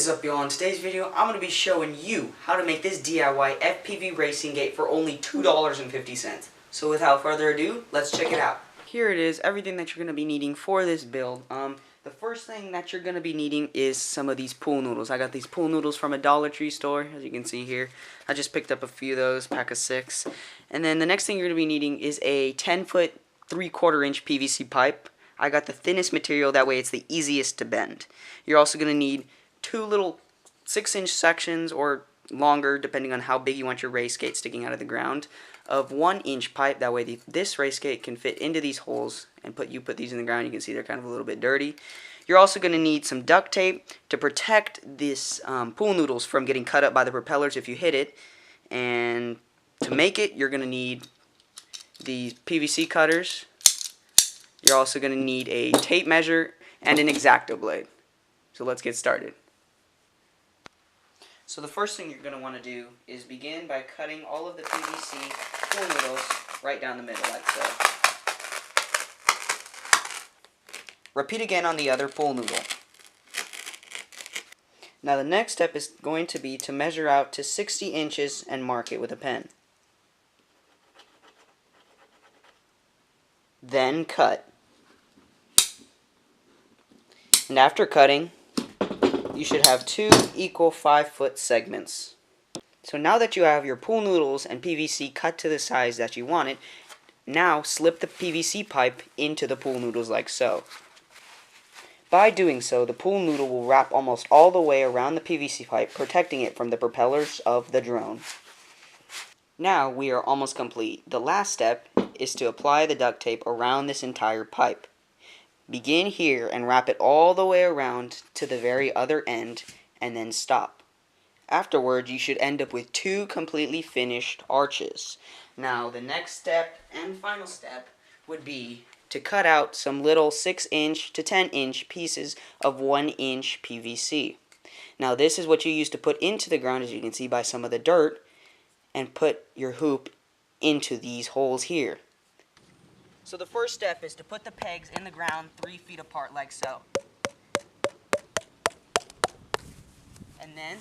is up, y'all? In today's video, I'm going to be showing you how to make this DIY FPV racing gate for only $2.50. So without further ado, let's check it out. Here it is, everything that you're going to be needing for this build. The first thing that you're going to be needing is some of these pool noodles. I got these pool noodles from a Dollar Tree store, as you can see here. I just picked up a few of those, pack of 6. And then the next thing you're going to be needing is a 10-foot, 3/4 inch PVC pipe. I got the thinnest material, that way it's the easiest to bend. You're also going to need 2 little 6-inch sections, or longer depending on how big you want your race gate sticking out of the ground, of 1-inch pipe. That way this race gate can fit into these holes, and you put these in the ground. You can see they're kind of a little bit dirty. You're also going to need some duct tape to protect this pool noodles from getting cut up by the propellers if you hit it. And to make it, you're going to need these PVC cutters. You're also going to need a tape measure and an X-Acto blade. So let's get started. So the first thing you're going to want to do is begin by cutting all of the PVC pool noodles right down the middle, like so. Repeat again on the other pool noodle. Now the next step is going to be to measure out to 60 inches and mark it with a pen. Then cut. And after cutting, you should have 2 equal 5-foot segments. So now that you have your pool noodles and PVC cut to the size that you want it, now slip the PVC pipe into the pool noodles like so. By doing so, the pool noodle will wrap almost all the way around the PVC pipe, protecting it from the propellers of the drone. Now we are almost complete. The last step is to apply the duct tape around this entire pipe. Begin here and wrap it all the way around to the very other end, and then stop. Afterwards, you should end up with 2 completely finished arches. Now, the next step and final step would be to cut out some little 6-inch to 10-inch pieces of 1-inch PVC. Now, this is what you use to put into the ground, as you can see by some of the dirt, and put your hoop into these holes here. So the first step is to put the pegs in the ground 3 feet apart like so. And then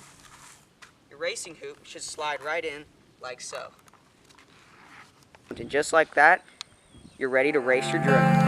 your racing hoop should slide right in like so. And just like that, you're ready to race your drone.